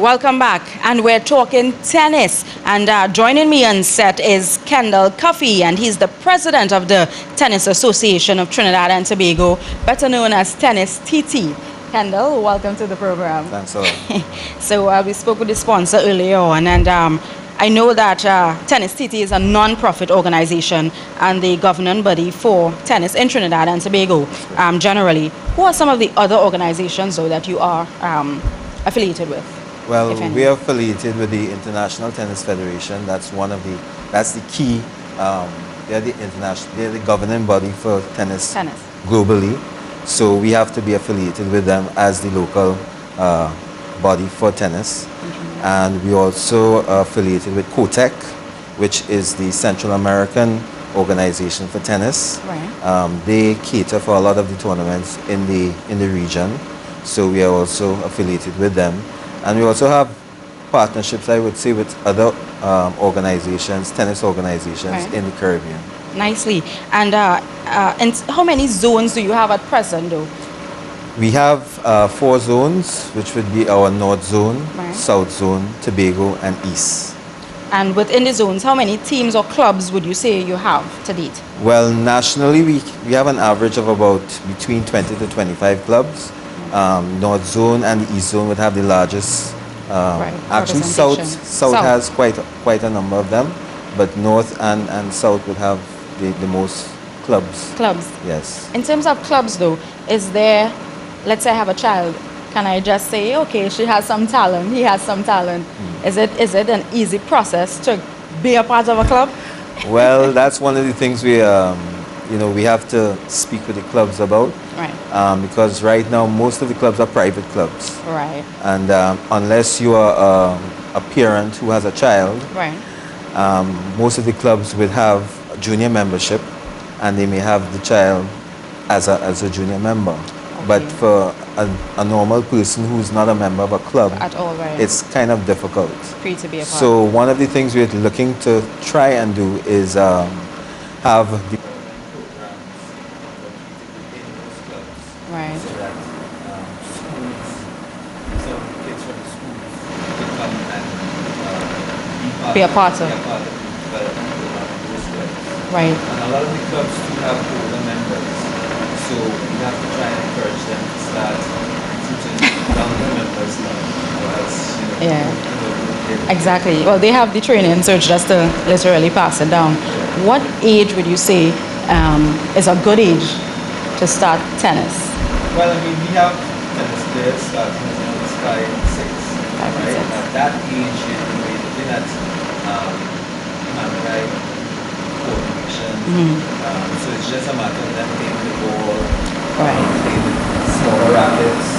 Welcome back, and we're talking tennis. And joining me on set is Kendall Cuffy, and he's the president of the Tennis Association of Trinidad and Tobago, better known as Tennis TT. Kendall, welcome to the program. Thanks a lot. So we spoke with the sponsor earlier on, and I know that Tennis TT is a non-profit organization and the governing body for tennis in Trinidad and Tobago generally. Who are some of the other organizations, though, that you are affiliated with? Well, we are affiliated with the International Tennis Federation. That's the key. They're the governing body for tennis globally. So we have to be affiliated with them as the local body for tennis. And we also are affiliated with COTEC, which is the Central American organization for tennis. Right. They cater for a lot of the tournaments in the region. So we are also affiliated with them. And we also have partnerships, I would say, with other organizations, tennis organizations in the Caribbean. Nicely. And how many zones do you have at present, though? We have 4 zones, which would be our North Zone, South Zone, Tobago, and East. And within the zones, how many teams or clubs would you say you have to date? Well, nationally, we have an average of about between 20 to 25 clubs. North Zone and the East Zone would have the largest. Actually, South has quite a number of them, but North and South would have the most clubs. Clubs? Yes. In terms of clubs, though, is there, let's say I have a child, can I just say, okay, she has some talent, he has some talent. Is it an easy process to be a part of a club? Well, that's one of the things we have to speak with the clubs about. Right. Because right now most of the clubs are private clubs. Right. And unless you are a parent who has a child, most of the clubs will have a junior membership, and they may have the child as a junior member. Okay. But for a normal person who's not a member of a club at all, it's kind of difficult for you to be a part. So one of the things we're looking to try and do is have the so that schools, some kids from the schools could come and be a part of the development of those clubs. Right. And a lot of the clubs do have older members, so we have to try and encourage them to start recruiting younger members now. Or else, exactly. Well, they have the training, so it's just to literally pass it down. What age would you say is a good age to start tennis? Well, I mean, we have tennis players starting as 5 and 6. Right? At that age, you're looking at hand-eye coordination. So it's just a matter of them playing the ball, playing smaller rackets,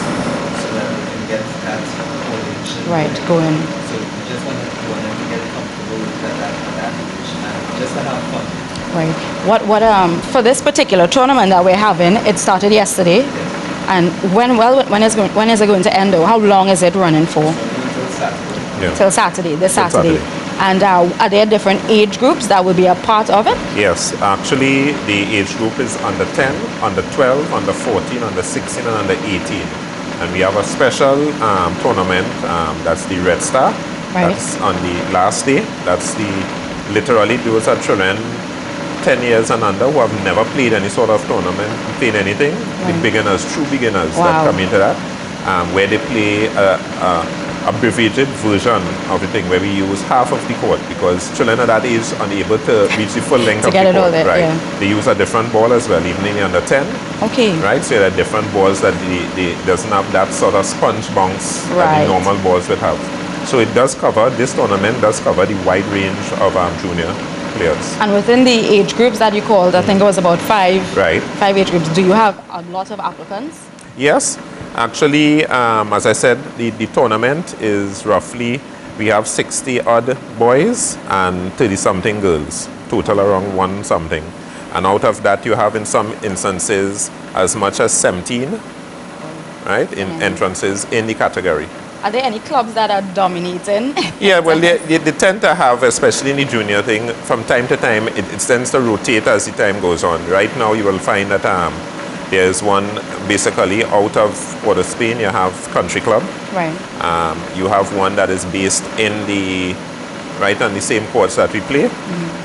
so that they can get that coordination. Right, going. So we just want them to get comfortable with that age and just to have fun. Right. What for this particular tournament that we're having, it started yesterday. Yes. And when is it going to end, though? How long is it running for? Until Saturday. Till Saturday, this Saturday. And are there different age groups that will be a part of it? Yes, actually the age group is under 10, under 12, under 14, under 16 and under 18. And we have a special tournament, that's the Red Star. Right. That's on the last day. That's literally those are children 10 years and under who have never played any sort of tournament, played anything. The beginners, true beginners that come into that, where they play abbreviated version of the thing where we use half of the court because children at that age unable to reach the full length of the court. They use a different ball as well, even in the under 10. Okay. Right, so there are different balls that they doesn't have that sort of sponge bounce that the normal balls would have. So it does cover, this tournament does cover the wide range of junior players. And within the age groups that you called, I think it was about 5. Right. 5 age groups. Do you have a lot of applicants? Yes. Actually, as I said, the tournament is roughly, we have 60 odd boys and 30 something girls, total around 1 something. And out of that, you have in some instances as much as 17, right, in entrances in the category. Are there any clubs that are dominating? Yeah, well, they tend to have, especially in the junior thing, from time to time, it tends to rotate as the time goes on. Right now, you will find that There's one basically out of Port of Spain. You have Country Club. Right. You have one that is based in the right on the same courts that we play.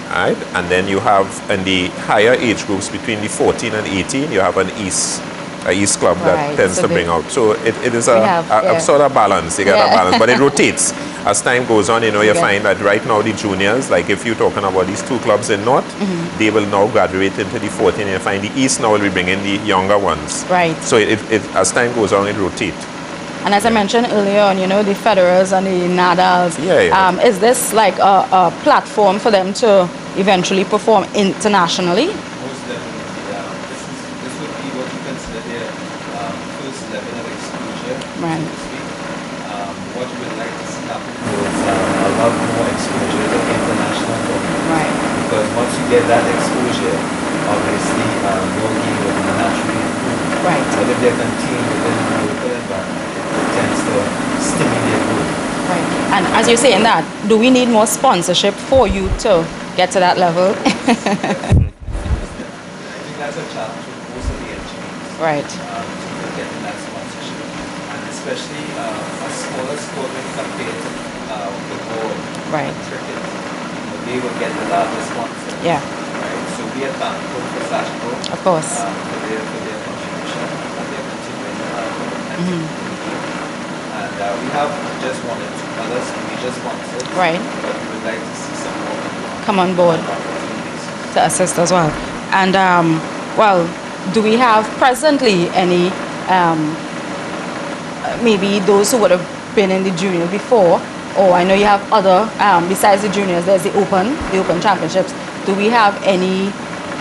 Right, and then you have in the higher age groups between the 14 and 18, you have an East club that tends so to bring out. So it is a sort of balance. You get a balance, but it rotates as time goes on. You know, you find that right now the juniors, like if you're talking about these two clubs in North, they will now graduate into the 14, and you find the East now will be bringing the younger ones. Right. So it as time goes on, it rotates. And as I mentioned earlier on, you know, the Federers and the Nadals, is this like a platform for them to eventually perform internationally? Most definitely. This would be what you consider their first level of exposure, right. so to speak. What you would like to see happen is a lot more exposure to international tournaments. Right. Because once you get that exposure, obviously your game will naturally improve. Right. But if they're contained within the local environment, tends to stimulate growth. Right. And as you're saying that, do we need more sponsorship for you to get to that level? I think that's a challenge with most of the engineers. Right. To getting that sponsorship. And especially a smaller sport when compared to football Right. and cricket. They will get the largest sponsor. Yeah. Right. So we are thankful for Sagicor. Of course. For their contribution and their continuing and we have just one or two others major sponsors. Right. But we would like to see some more come on board to assist as well. And well, do we have presently any maybe those who would have been in the junior before, or I know you have other besides the juniors, there's the open championships. Do we have any,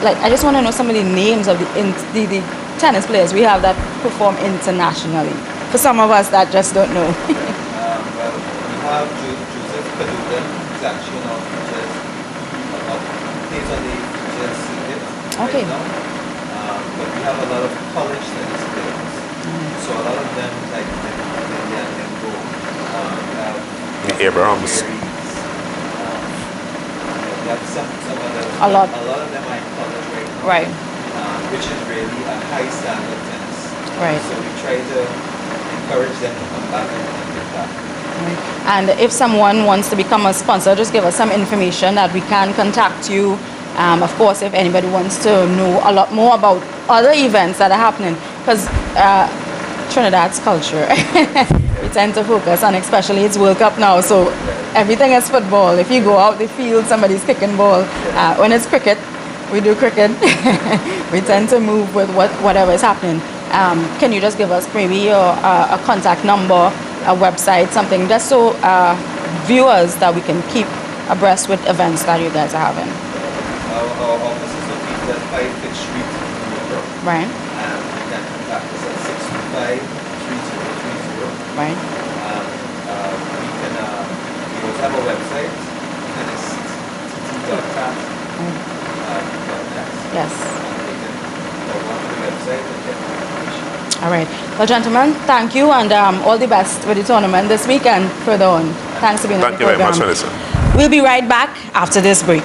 like, I just want to know some of the names of the tennis players we have that perform internationally, for some of us that just don't know. Well, we have Joseph Paduda, who's actually on futures, plays on the futures circuit right now. But we have a lot of college tennis players. So a lot of them, like India and Go, the Abrahams. We have some others. A lot of them are in college right now. Right. Which is really a high standard tennis. Right. So we try to encourage them to come back and get back. And if someone wants to become a sponsor, just give us some information that we can contact you. Of course, if anybody wants to know a lot more about other events that are happening, because Trinidad's culture, we tend to focus on, especially it's World Cup now, so everything is football. If you go out the field, somebody's kicking ball. When it's cricket, we do cricket. We tend to move with whatever is happening. Can you just give us maybe a contact number, a website, something, just so viewers that we can keep abreast with events that you guys are having? Our office is located at 5 Fifth Street in Tobago. Right. And you can contact us at 625-3030. Right. We also have a website, tennis.cat.net. Yes. And they can log on to the website and get more information. All right. Well, gentlemen, thank you, and all the best with the tournament this week and further on. Thanks for being on the program. Thank you very much, Melissa. We'll be right back after this break.